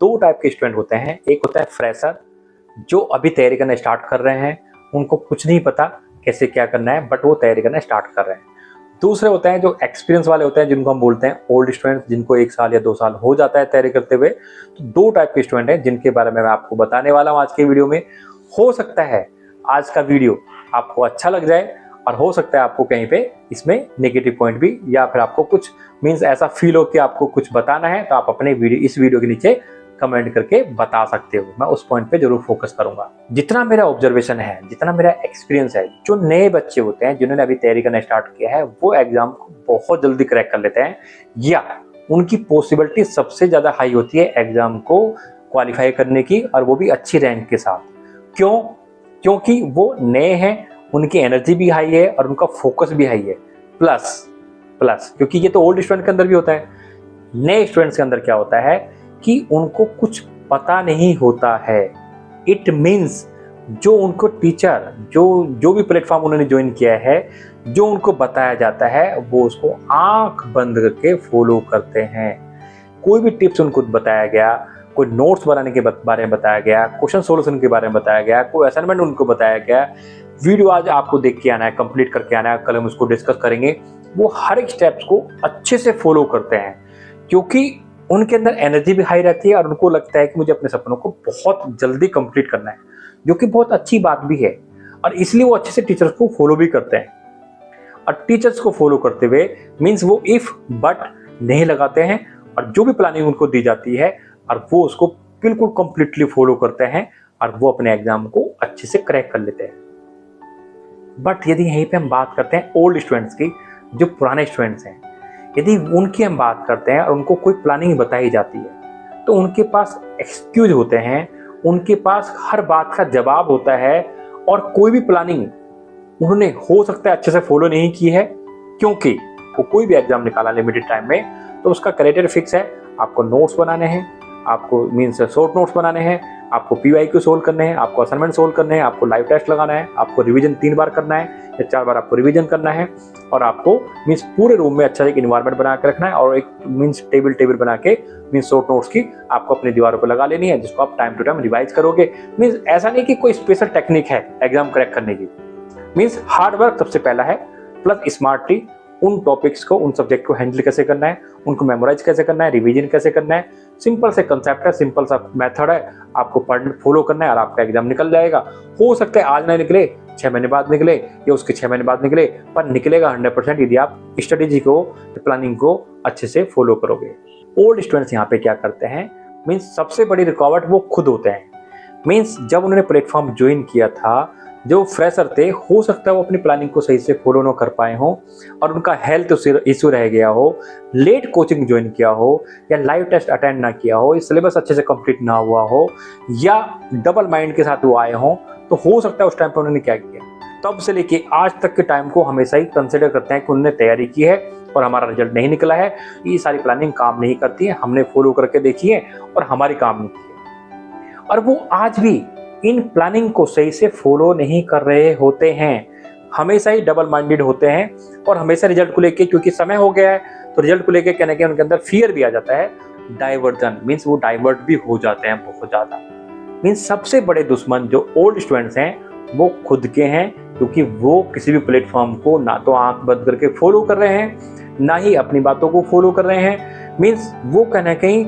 दो टाइप के स्टूडेंट होते हैं। एक होता है फ्रेशर, जो अभी तैयारी करना स्टार्ट कर रहे हैं, उनको कुछ नहीं पता कैसे क्या करना है, बट वो तैयारी करना स्टार्ट कर रहे हैं। दूसरे होते हैं जो एक्सपीरियंस वाले होते हैं, जिनको हम बोलते हैं ओल्ड स्टूडेंट्स, जिनको 1 साल या 2 साल हो जाता है तैयारी करते हुए। तो दो टाइप के स्टूडेंट हैं जिनके बारे में मैं आपको बताने वाला हूँ आज के वीडियो में। हो सकता है आज का वीडियो आपको अच्छा लग जाए और हो सकता है आपको कहीं पे इसमें नेगेटिव पॉइंट भी, या फिर आपको कुछ मीन्स ऐसा फील हो कि आपको कुछ बताना है, तो आप अपने इस वीडियो के नीचे कमेंट करके बता सकते हो। मैं उस पॉइंट पे जरूर फोकस करूंगा। जितना मेरा ऑब्जर्वेशन है, जितना मेरा एक्सपीरियंस है, जो नए बच्चे होते हैं जिन्होंने अभी तैयारी करना स्टार्ट किया है, वो एग्जाम को बहुत जल्दी क्रैक कर लेते हैं, या उनकी पॉसिबिलिटी सबसे ज्यादा हाई होती है एग्जाम को क्वालिफाई करने की, और वो भी अच्छी रैंक के साथ। क्यों? क्योंकि वो नए हैं, उनकी एनर्जी भी हाई है और उनका फोकस भी हाई है। प्लस क्योंकि ये तो ओल्ड स्टूडेंट के अंदर भी होता है, नए स्टूडेंट्स के अंदर क्या होता है कि उनको कुछ पता नहीं होता है। इट मीन्स जो उनको टीचर जो भी प्लेटफॉर्म उन्होंने ज्वाइन किया है, जो उनको बताया जाता है, वो उसको आंख बंद करके फॉलो करते हैं। कोई भी टिप्स उनको बताया गया, कोई नोट्स बनाने के बारे में बताया गया, क्वेश्चन सोल्यूशन के बारे में बताया गया, कोई असाइनमेंट उनको बताया गया, वीडियो आज आपको देख के आना है, कंप्लीट करके आना है, कल हम उसको डिस्कस करेंगे, वो हर एक स्टेप्स को अच्छे से फॉलो करते हैं, क्योंकि उनके अंदर एनर्जी भी हाई रहती है और उनको लगता है कि मुझे अपने सपनों को बहुत जल्दी कंप्लीट करना है, जो कि बहुत अच्छी बात भी है। और इसलिए वो अच्छे से टीचर्स को फॉलो भी करते हैं। और टीचर्स को फॉलो करते हुए मीन्स वो इफ बट नहीं लगाते हैं, और जो भी प्लानिंग उनको दी जाती है और वो उसको बिल्कुल कंप्लीटली फॉलो करते हैं, और वो अपने एग्जाम को अच्छे से क्रैक कर लेते हैं। बट यदि यहीं पे हम बात करते हैं ओल्ड स्टूडेंट्स की, जो पुराने स्टूडेंट्स हैं, यदि उनकी हम बात करते हैं और उनको कोई प्लानिंग बताई जाती है, तो उनके पास एक्सक्यूज होते हैं, उनके पास हर बात का जवाब होता है, और कोई भी प्लानिंग उन्होंने हो सकता है अच्छे से फॉलो नहीं की है, क्योंकि वो कोई भी एग्जाम निकाला लिमिटेड टाइम में, तो उसका क्राइटेरिया फिक्स है। आपको नोट्स बनाने हैं, आपको मीन्स शॉर्ट नोट्स बनाने हैं, आपको PYQ सोल्व करने हैं, आपको असाइनमेंट सोल्व करने हैं, आपको लाइव टेस्ट लगाना है, आपको रिवीजन 3 बार करना है या 4 बार आपको रिवीजन करना है, और आपको मीन्स पूरे रूम में अच्छा एक इन्वायरमेंट बना के रखना है, और एक मीन्स टेबल बना के मीन्स शॉर्ट नोट्स की आपको अपनी दीवारों पर लगा लेनी है, जिसको आप टाइम टू टाइम रिवाइज करोगे। मीन्स ऐसा नहीं कि कोई स्पेशल टेक्निक है एग्जाम क्रैक करने की, मीन्स हार्ड वर्क सबसे पहला है, प्लस स्मार्टली उन टॉपिक्स को, उन सब्जेक्ट को हैंडल कैसे करना है, उनको मेमोराइज कैसे करना है, रिवीजन कैसे करना है। सिंपल से कंसेप्ट है, सिंपल सा मेथड है, आपको फॉलो करना है और आपका एग्जाम निकल जाएगा। हो सकता है आज नहीं निकले, 6 महीने बाद निकले, या उसके 6 महीने बाद निकले, पर निकलेगा 100% यदि आप स्ट्रेटेजी को, प्लानिंग को अच्छे से फॉलो करोगे। ओल्ड स्टूडेंट्स यहाँ पे क्या करते हैं, मीन्स सबसे बड़ी रुकावट वो खुद होते हैं। मीन्स जब उन्होंने प्लेटफॉर्म ज्वाइन किया था, जो फ्रेशर थे, हो सकता है वो अपनी प्लानिंग को सही से फॉलो ना कर पाए हों, और उनका हेल्थ इश्यू रह गया हो, लेट कोचिंग ज्वाइन किया हो, या लाइव टेस्ट अटेंड ना किया हो, सिलेबस अच्छे से कंप्लीट ना हुआ हो, या डबल माइंड के साथ वो आए हों, तो हो सकता है उस टाइम पर उन्होंने क्या किया। तब से लेके आज तक के टाइम को हमेशा ही कंसिडर करते हैं कि उन्होंने तैयारी की है और हमारा रिजल्ट नहीं निकला है, ये सारी प्लानिंग काम नहीं करती है, हमने फॉलो करके देखी है और हमारी काम नहीं की है। और वो आज भी इन प्लानिंग को सही से फॉलो नहीं कर रहे होते हैं, हमेशा ही डबल माइंडेड होते हैं, और हमेशा रिजल्ट को लेके, क्योंकि समय हो गया है, तो रिजल्ट को लेके कहने के उनके अंदर फियर भी आ जाता है, डाइवर्जन, मीन्स वो डाइवर्ट भी हो जाते हैं बहुत ज्यादा। मीन्स सबसे बड़े दुश्मन जो ओल्ड स्टूडेंट्स हैं वो खुद के हैं, क्योंकि वो किसी भी प्लेटफॉर्म को ना तो आंख बंद करके फॉलो कर रहे हैं, ना ही अपनी बातों को फॉलो कर रहे हैं। मीन्स वो कहीं कहीं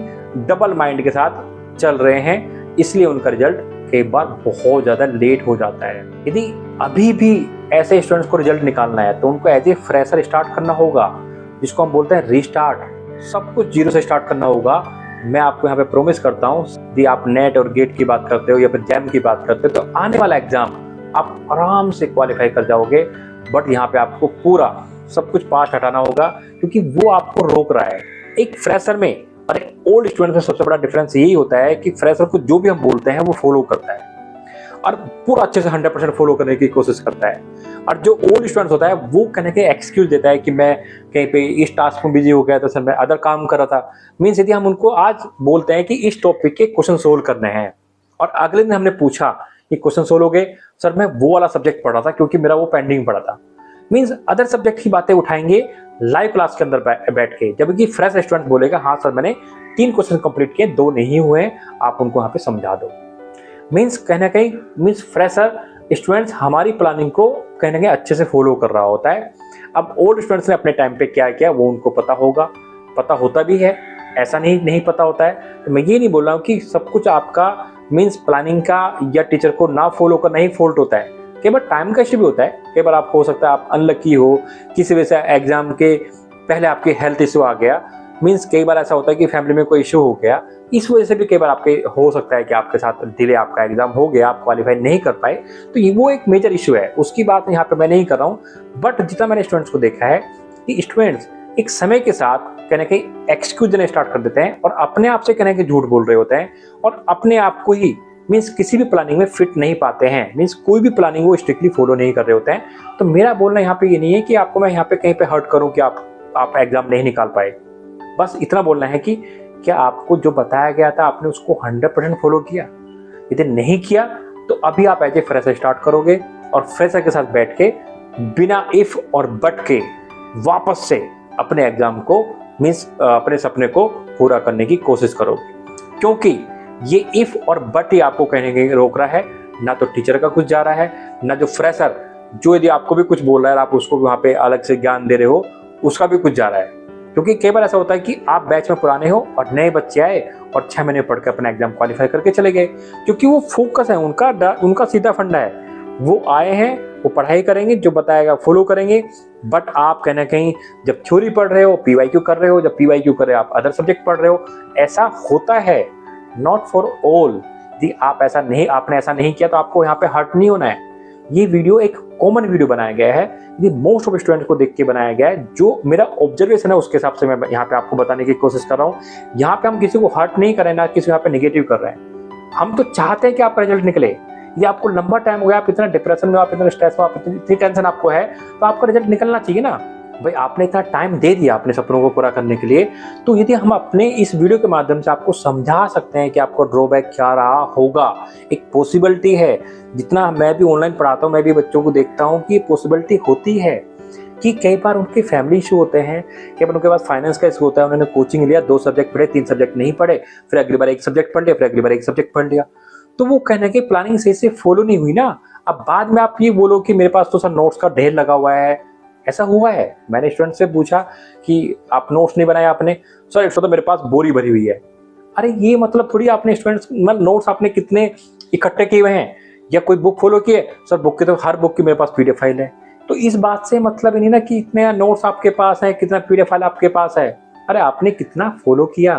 डबल माइंड के साथ चल रहे हैं, इसलिए उनका रिजल्ट कई बार बहुत ज्यादा लेट हो जाता है। यदि अभी भी ऐसे स्टूडेंट्स को रिजल्ट निकालना है, तो उनको एज ए फ्रेशर स्टार्ट करना होगा, जिसको हम बोलते हैं रीस्टार्ट। सब कुछ जीरो से स्टार्ट करना होगा। मैं आपको यहाँ पे प्रॉमिस करता हूँ, यदि आप नेट और गेट की बात करते हो या फिर जैम की बात करते हो, तो आने वाला एग्जाम आप आराम से क्वालिफाई कर जाओगे। बट यहाँ पे आपको पूरा सब कुछ पास हटाना होगा, क्योंकि वो आपको रोक रहा है। एक फ्रेशर में और एक ओल्ड स्टूडेंट में सबसे बड़ा डिफरेंस यही होता है कि फ्रेशर को जो भी हम बोलते हैं वो फॉलो करता है, और पूरा अच्छे से 100% फॉलो करने की कोशिश करता है। और जो ओल्ड स्टूडेंट होता है वो कहने के एक्सक्यूज देता है कि मैं कहीं पे इस टास्क में बिजी हो गया था सर, मैं अदर काम कर रहा था। मीन्स यदि हम उनको आज बोलते हैं कि इस टॉपिक के क्वेश्चन सोल्व करने हैं, और अगले दिन हमने पूछा कि क्वेश्चन सोल्व हो गए सर, मैं वो वाला सब्जेक्ट पढ़ा था क्योंकि मेरा वो पेंडिंग पड़ा था, मीन्स अदर सब्जेक्ट की बातें उठाएंगे लाइव क्लास के अंदर बैठ के। जबकि फ्रेश स्टूडेंट बोलेगा हाँ सर मैंने 3 क्वेश्चन कंप्लीट किए, 2 नहीं हुए, आप उनको यहाँ पे समझा दो। मीन्स कहीं ना कहीं मीन्स फ्रेशर स्टूडेंट्स हमारी प्लानिंग को कहीं ना कहीं अच्छे से फॉलो कर रहा होता है। अब ओल्ड स्टूडेंट्स ने अपने टाइम पे क्या किया वो उनको पता होगा, पता होता भी है, ऐसा नहीं पता होता है। तो मैं ये नहीं बोल रहा हूँ कि सब कुछ आपका मीन्स प्लानिंग का या टीचर को ना फॉलो करना ही फॉल्ट होता है। कई बार टाइम का इशू भी होता है, कई बार आप हो सकता है आप अनलकी हो, किसी वजह से एग्जाम के पहले आपके हेल्थ इशू आ गया, मीन्स कई बार ऐसा होता है कि फैमिली में कोई इशू हो गया, इस वजह से भी कई बार आपके हो सकता है कि आपके साथ डिले आपका एग्जाम हो गया, आप क्वालिफाई नहीं कर पाए। तो ये वो एक मेजर इशू है, उसकी बात यहाँ पे मैं नहीं कर रहा हूँ। बट जितना मैंने स्टूडेंट्स को देखा है कि स्टूडेंट्स एक समय के साथ कहने के एक्सक्यूज देना स्टार्ट कर देते हैं और अपने आप से कहने के झूठ बोल रहे होते हैं और अपने आप को ही मीन्स किसी भी प्लानिंग में फिट नहीं पाते हैं, मीन्स कोई भी प्लानिंग वो स्ट्रिक्टली फॉलो नहीं कर रहे होते हैं। तो मेरा बोलना यहाँ पे ये नहीं है कि आपको मैं यहाँ पे कहीं पे हर्ट करूँ कि आप एग्जाम नहीं निकाल पाए। बस इतना बोलना है कि क्या आपको जो बताया गया था आपने उसको 100% फॉलो किया? यदि नहीं किया तो अभी आप एज ए फ्रेशर स्टार्ट करोगे और फ्रेशर के साथ बैठ के बिना इफ और बट के वापस से अपने एग्जाम को मीन्स अपने सपने को पूरा करने की कोशिश करोगे। क्योंकि ये इफ और बट ही आपको कहने के रोक रहा है, ना तो टीचर का कुछ जा रहा है, ना जो फ्रेशर जो यदि आपको भी कुछ बोल रहा है आप उसको भी वहाँ पे अलग से ज्ञान दे रहे हो उसका भी कुछ जा रहा है। क्योंकि कई बार ऐसा होता है कि आप बैच में पुराने हो और नए बच्चे आए और 6 महीने पढ़ के अपना एग्जाम क्वालिफाई करके चले गए, क्योंकि वो फोकस है, उनका सीधा फंडा है, वो आए हैं, वो पढ़ाई करेंगे, जो बताएगा फॉलो करेंगे। बट आप कहीं ना कहीं जब थ्योरी पढ़ रहे हो, PYQ कर रहे हो, जब PYQ कर रहे हो आप अदर सब्जेक्ट पढ़ रहे हो, ऐसा होता है, नॉट फॉर ऑल। यदि आपने ऐसा नहीं किया तो आपको यहाँ पे हर्ट नहीं होना है। ये वीडियो एक कॉमन वीडियो बनाया गया है, ये मोस्ट ऑफ स्टूडेंट को देख के बनाया गया है, जो मेरा ऑब्जर्वेशन है उसके हिसाब से मैं यहाँ पे आपको बताने की कोशिश कर रहा हूँ। यहाँ पे हम किसी को हर्ट नहीं कर रहे हैं, ना किसी को यहाँ पे नेगेटिव कर रहे हैं। हम तो चाहते हैं कि आपका रिजल्ट निकले। ये आपको लंबा टाइम हो गया, आप इतना डिप्रेशन में, आप इतना स्ट्रेस में, आप इतनी टेंशन आपको है, तो आपका रिजल्ट निकलना चाहिए ना भाई। आपने इतना टाइम दे दिया अपने सपनों को पूरा करने के लिए, तो यदि हम अपने इस वीडियो के माध्यम से आपको समझा सकते हैं कि आपको ड्रॉबैक क्या रहा होगा, एक पॉसिबिलिटी है। जितना मैं भी ऑनलाइन पढ़ाता हूँ, मैं भी बच्चों को देखता हूँ कि पॉसिबिलिटी होती है कि कई बार उनके फैमिली इशू होते हैं, कई बार उनके पास फाइनेंस का इशू होता है, उन्होंने कोचिंग लिया, 2 सब्जेक्ट पढ़े, 3 सब्जेक्ट नहीं पढ़े, फिर अगली बार 1 सब्जेक्ट पढ़ लिया, फिर अगली बार 1 सब्जेक्ट पढ़ लिया, तो वो कहने की प्लानिंग सही से फॉलो नहीं हुई ना। अब बाद में आप ये बोलो कि मेरे पास तो सर नोट्स का ढेर लगा हुआ है, ऐसा हुआ है। मैंने स्टूडेंट से पूछा कि आप नोट्स नहीं बनाए आपने? सर तो मेरे पास बोरी भरी हुई है। अरे ये मतलब थोड़ी आपने स्टूडेंट्स नोट्स आपने कितने इकट्ठे किए हुए हैं या कोई बुक फॉलो किए? सर बुक की तो हर बुक की मेरे पास PDF फाइल है। तो इस बात से मतलब नहीं ना कि इतने नोट्स आपके पास है, कितना PDF फाइल आपके पास है। अरे आपने कितना फॉलो किया,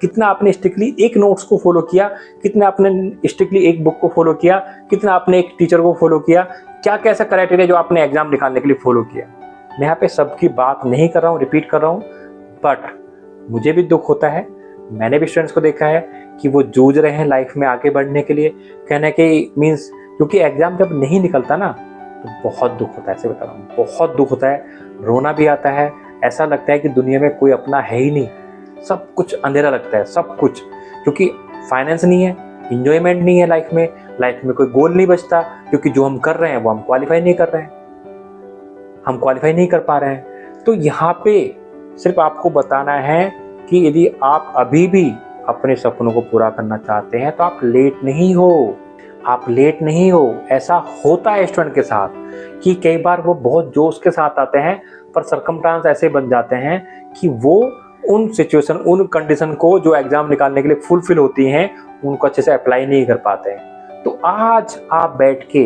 कितना आपने स्ट्रिक्टली एक नोट्स को फॉलो किया, कितना आपने स्ट्रिक्टली एक बुक को फॉलो किया, कितना आपने एक टीचर को फॉलो किया, क्या कैसा क्राइटेरिया जो आपने एग्जाम निकालने के लिए फॉलो किया। मैं यहाँ पे सबकी बात नहीं कर रहा हूँ, रिपीट कर रहा हूँ, बट मुझे भी दुख होता है। मैंने भी स्टूडेंट्स को देखा है कि वो जूझ रहे हैं लाइफ में आगे बढ़ने के लिए, कहने के मीन्स क्योंकि एग्जाम जब नहीं निकलता ना तो बहुत दुख होता है, ऐसे बता रहा हूँ, बहुत दुख होता है, रोना भी आता है, ऐसा लगता है कि दुनिया में कोई अपना है ही नहीं, सब कुछ अंधेरा लगता है, सब कुछ, क्योंकि फाइनेंस नहीं है, इंजॉयमेंट नहीं है लाइफ में कोई गोल नहीं बचता, क्योंकि जो हम कर रहे हैं वो हम क्वालिफाई नहीं कर रहे हैं, हम क्वालिफाई नहीं कर पा रहे हैं। तो यहाँ पे सिर्फ आपको बताना है कि यदि आप अभी भी अपने सपनों को पूरा करना चाहते हैं तो आप लेट नहीं हो, आप लेट नहीं हो। ऐसा होता है स्टूडेंट के साथ कि कई बार वो बहुत जोश के साथ आते हैं, पर सर्कमस्टांस ऐसे बन जाते हैं कि वो उन सिचुएशन, उन कंडीशन को जो एग्जाम निकालने के लिए फुलफिल होती हैं, उनको अच्छे से अप्लाई नहीं कर पाते हैं। तो आज आप बैठ के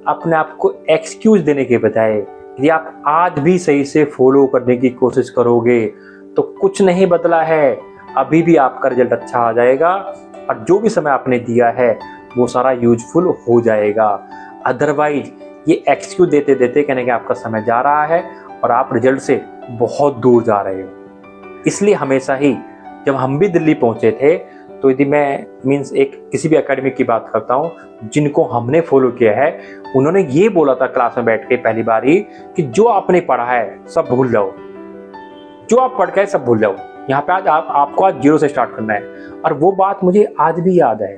अपने आप को एक्सक्यूज देने के बजाय यदि आप आज भी सही से फॉलो करने की कोशिश करोगे तो कुछ नहीं बदला है, अभी भी आपका रिजल्ट अच्छा आ जाएगा और जो भी समय आपने दिया है वो सारा यूजफुल हो जाएगा। अदरवाइज ये एक्सक्यूज देते देते कहने कि आपका समय जा रहा है और आप रिजल्ट से बहुत दूर जा रहे हो। इसलिए हमेशा ही जब हम भी दिल्ली पहुंचे थे तो यदि मैं मीन्स एक किसी भी एकेडमी की बात करता हूँ जिनको हमने फॉलो किया है, उन्होंने ये बोला था क्लास में बैठ के पहली बार ही कि जो आपने पढ़ा है सब भूल जाओ, जो आप पढ़ के सब भूल जाओ। यहाँ पे आज आपको आज 0 से स्टार्ट करना है। और वो बात मुझे आज भी याद है।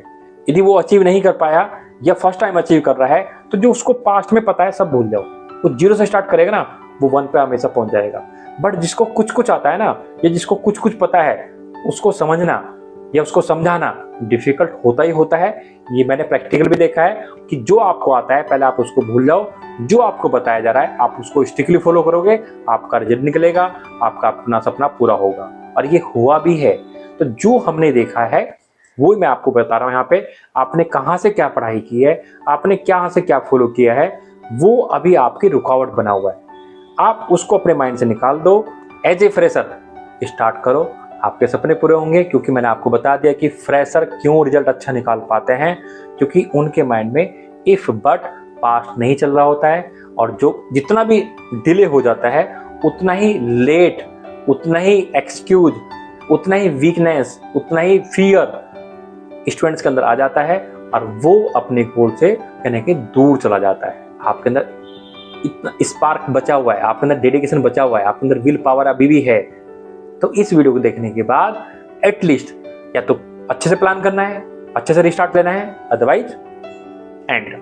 यदि वो अचीव नहीं कर पाया या फर्स्ट टाइम अचीव कर रहा है तो जो उसको पास्ट में पता है सब भूल जाओ। वो 0 से स्टार्ट करेगा ना, वो 1 पे हमेशा पहुंच जाएगा। बट जिसको कुछ कुछ आता है ना, या जिसको कुछ कुछ पता है, उसको समझना या उसको समझाना डिफिकल्ट होता ही होता है। ये मैंने प्रैक्टिकल भी देखा है कि जो आपको आता है पहले आप उसको भूल जाओ, जो आपको बताया जा रहा है आप उसको स्ट्रिक्टली फॉलो करोगे, आपका रिजल्ट निकलेगा, आपका अपना सपना पूरा होगा। और ये हुआ भी है। तो जो हमने देखा है वो मैं आपको बता रहा हूँ यहाँ पे। आपने कहाँ से क्या पढ़ाई की है, आपने कहाँ से क्या फॉलो किया है, वो अभी आपकी रुकावट बना हुआ है। आप उसको अपने माइंड से निकाल दो। एज ए फ्रेशर स्टार्ट करो, आपके सपने पूरे होंगे। क्योंकि मैंने आपको बता दिया कि फ्रेशर क्यों रिजल्ट अच्छा निकाल पाते हैं, क्योंकि उनके माइंड में इफ बट पास्ट नहीं चल रहा होता है। और जो जितना भी डिले हो जाता है उतना ही लेट, उतना ही एक्सक्यूज, उतना ही वीकनेस, उतना ही फियर स्टूडेंट्स के अंदर आ जाता है और वो अपने गोल से कहने के दूर चला जाता है। आपके अंदर इतना स्पार्क बचा हुआ है, आपके अंदर डेडिकेशन बचा हुआ है, आपके अंदर विल पावर अभी भी है। तो इस वीडियो को देखने के बाद एटलीस्ट या तो अच्छे से प्लान करना है, अच्छे से रिस्टार्ट लेना है, अदरवाइज एंड।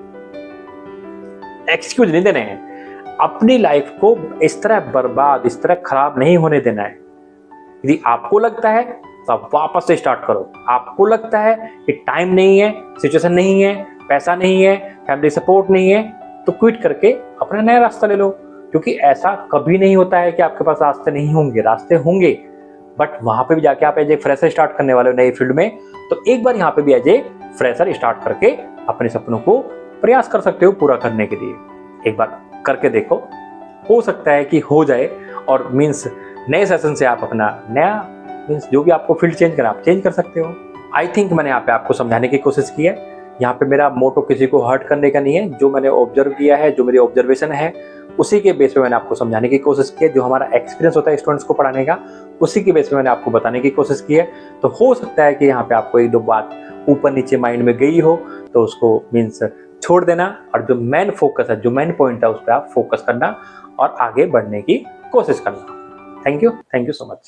एक्सक्यूज नहीं देने हैं। अपनी लाइफ को इस तरह बर्बाद, इस तरह खराब नहीं होने देना है। यदि आपको लगता है तो आप वापस से स्टार्ट करो। आपको लगता है कि टाइम नहीं है, सिचुएशन नहीं है, पैसा नहीं है, फैमिली सपोर्ट नहीं है, तो क्विट करके अपना नया रास्ता ले लो। क्योंकि ऐसा कभी नहीं होता है कि आपके पास रास्ते नहीं होंगे, रास्ते होंगे। बट वहां पे भी जाके आप एज ए फ्रेशर स्टार्ट करने वाले हो नई फील्ड में, तो एक बार यहाँ पे भी एज ए फ्रेशर स्टार्ट करके अपने सपनों को प्रयास कर सकते हो पूरा करने के लिए। एक बार करके देखो, हो सकता है कि हो जाए। और मीन्स नए सेशन से आप अपना नया मीन्स जो भी आपको फील्ड चेंज करना आप चेंज कर सकते हो। आई थिंक मैंने यहाँ पे आपको समझाने की कोशिश की है। यहाँ पे मेरा मोटो किसी को हर्ट करने का नहीं है। जो मैंने ऑब्जर्व किया है, जो मेरी ऑब्जर्वेशन है, उसी के बेस पे मैंने आपको समझाने की कोशिश की है। जो हमारा एक्सपीरियंस होता है स्टूडेंट्स को पढ़ाने का, उसी के बेस पे मैंने आपको बताने की कोशिश की है। तो हो सकता है कि यहाँ पे आपको एक दो बात ऊपर नीचे माइंड में गई हो, तो उसको मीन्स छोड़ देना और जो मेन फोकस है, जो मेन पॉइंट है, उस पर आप फोकस करना और आगे बढ़ने की कोशिश करना। Thank you so much.